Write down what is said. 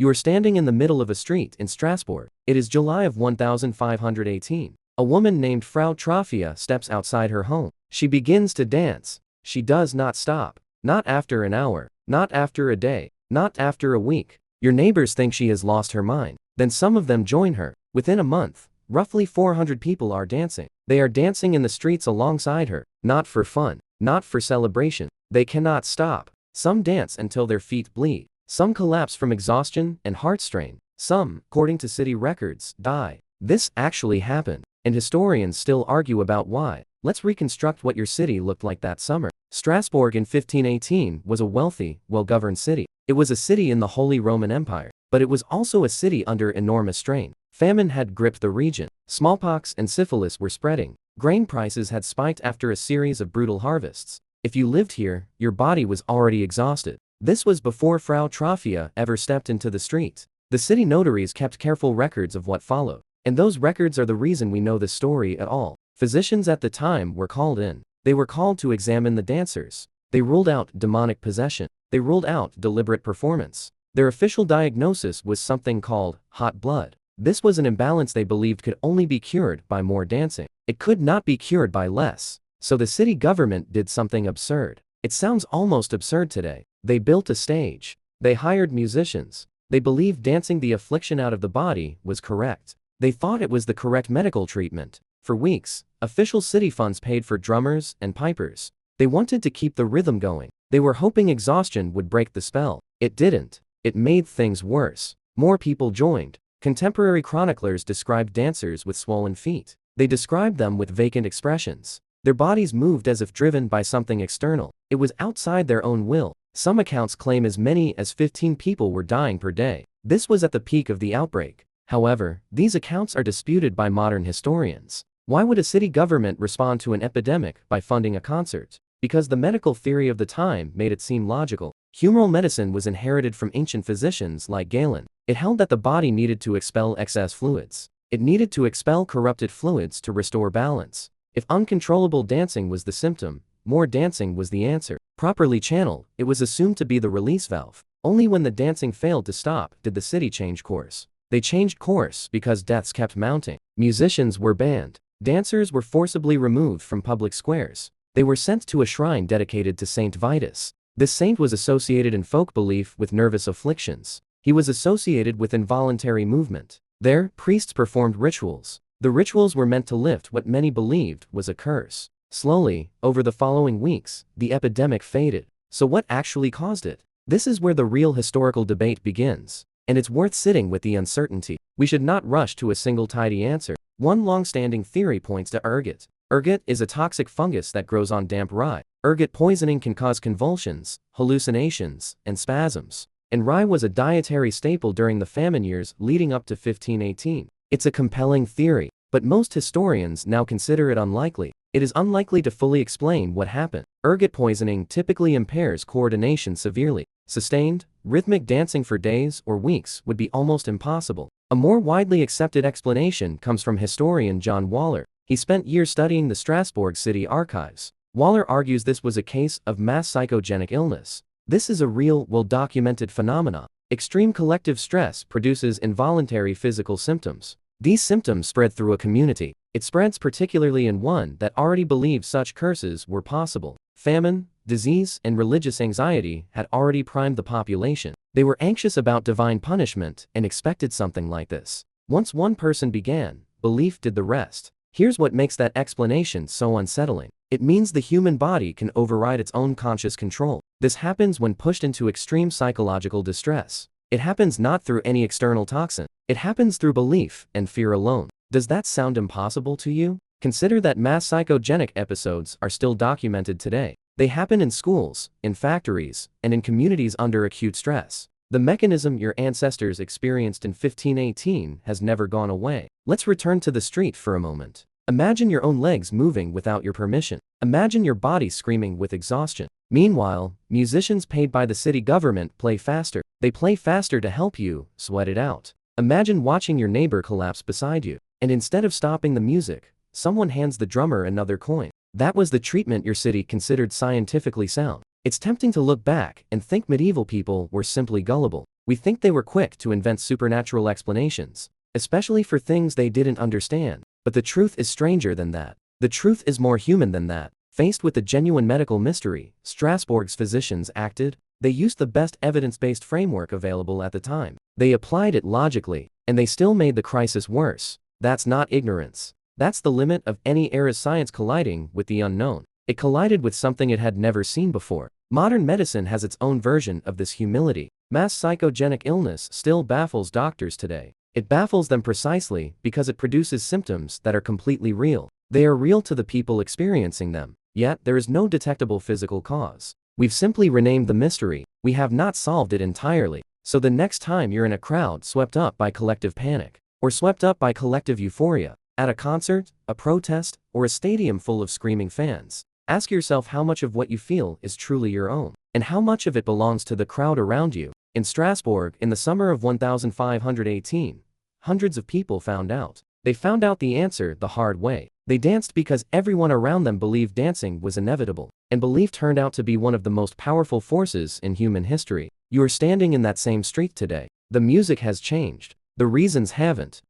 You are standing in the middle of a street in Strasbourg. It is July of 1518. A woman named Frau Trophia steps outside her home. She begins to dance. She does not stop. Not after an hour. Not after a day. Not after a week. Your neighbors think she has lost her mind. Then some of them join her. Within a month, roughly 400 people are dancing. They are dancing in the streets alongside her. Not for fun. Not for celebration. They cannot stop. Some dance until their feet bleed. Some collapse from exhaustion and heart strain. Some, according to city records, die. This actually happened, and historians still argue about why. Let's reconstruct what your city looked like that summer. Strasbourg in 1518 was a wealthy, well-governed city. It was a city in the Holy Roman Empire, but it was also a city under enormous strain. Famine had gripped the region. Smallpox and syphilis were spreading. Grain prices had spiked after a series of brutal harvests. If you lived here, your body was already exhausted. This was before Frau Trophia ever stepped into the street. The city notaries kept careful records of what followed, and those records are the reason we know this story at all. Physicians at the time were called in. They were called to examine the dancers. They ruled out demonic possession. They ruled out deliberate performance. Their official diagnosis was something called hot blood. This was an imbalance they believed could only be cured by more dancing. It could not be cured by less. So the city government did something absurd. It sounds almost absurd today. They built a stage. They hired musicians. They believed dancing the affliction out of the body was correct. They thought it was the correct medical treatment. For weeks, official city funds paid for drummers and pipers. They wanted to keep the rhythm going. They were hoping exhaustion would break the spell. It didn't. It made things worse. More people joined. Contemporary chroniclers described dancers with swollen feet. They described them with vacant expressions. Their bodies moved as if driven by something external. It was outside their own will. Some accounts claim as many as 15 people were dying per day. This was at the peak of the outbreak. However, these accounts are disputed by modern historians. Why would a city government respond to an epidemic by funding a concert? Because the medical theory of the time made it seem logical. Humoral medicine was inherited from ancient physicians like Galen. It held that the body needed to expel excess fluids. It needed to expel corrupted fluids to restore balance. If uncontrollable dancing was the symptom, more dancing was the answer. Properly channeled, it was assumed to be the release valve. Only when the dancing failed to stop did the city change course. They changed course because deaths kept mounting. Musicians were banned. Dancers were forcibly removed from public squares. They were sent to a shrine dedicated to Saint Vitus. This saint was associated in folk belief with nervous afflictions. He was associated with involuntary movement. There, priests performed rituals. The rituals were meant to lift what many believed was a curse. Slowly, over the following weeks, the epidemic faded. So what actually caused it? This is where the real historical debate begins. And it's worth sitting with the uncertainty. We should not rush to a single tidy answer. One long-standing theory points to ergot. Ergot is a toxic fungus that grows on damp rye. Ergot poisoning can cause convulsions, hallucinations, and spasms. And rye was a dietary staple during the famine years leading up to 1518. It's a compelling theory, but most historians now consider it unlikely. It is unlikely to fully explain what happened. Ergot poisoning typically impairs coordination severely. Sustained, rhythmic dancing for days or weeks would be almost impossible. A more widely accepted explanation comes from historian John Waller. He spent years studying the Strasbourg city archives. Waller argues this was a case of mass psychogenic illness. This is a real, well-documented phenomenon. Extreme collective stress produces involuntary physical symptoms. These symptoms spread through a community. It spreads particularly in one that already believed such curses were possible. Famine, disease, and religious anxiety had already primed the population. They were anxious about divine punishment and expected something like this. Once one person began, belief did the rest. Here's what makes that explanation so unsettling. It means the human body can override its own conscious control. This happens when pushed into extreme psychological distress. It happens not through any external toxin. It happens through belief and fear alone. Does that sound impossible to you? Consider that mass psychogenic episodes are still documented today. They happen in schools, in factories, and in communities under acute stress. The mechanism your ancestors experienced in 1518 has never gone away. Let's return to the street for a moment. Imagine your own legs moving without your permission. Imagine your body screaming with exhaustion. Meanwhile, musicians paid by the city government play faster. They play faster to help you sweat it out. Imagine watching your neighbor collapse beside you, and instead of stopping the music, someone hands the drummer another coin. That was the treatment your city considered scientifically sound. It's tempting to look back and think medieval people were simply gullible. We think they were quick to invent supernatural explanations, especially for things they didn't understand. But the truth is stranger than that. The truth is more human than that. Faced with the genuine medical mystery, Strasbourg's physicians acted. They used the best evidence-based framework available at the time. They applied it logically, and they still made the crisis worse. That's not ignorance. That's the limit of any era's science colliding with the unknown. It collided with something it had never seen before. Modern medicine has its own version of this humility. Mass psychogenic illness still baffles doctors today. It baffles them precisely because it produces symptoms that are completely real. They are real to the people experiencing them, yet there is no detectable physical cause. We've simply renamed the mystery. We have not solved it entirely. So the next time you're in a crowd swept up by collective panic, or swept up by collective euphoria, at a concert, a protest, or a stadium full of screaming fans, ask yourself how much of what you feel is truly your own, and how much of it belongs to the crowd around you. In Strasbourg, in the summer of 1518, hundreds of people found out. They found out the answer the hard way. They danced because everyone around them believed dancing was inevitable, and belief turned out to be one of the most powerful forces in human history. You are standing in that same street today. The music has changed. The reasons haven't.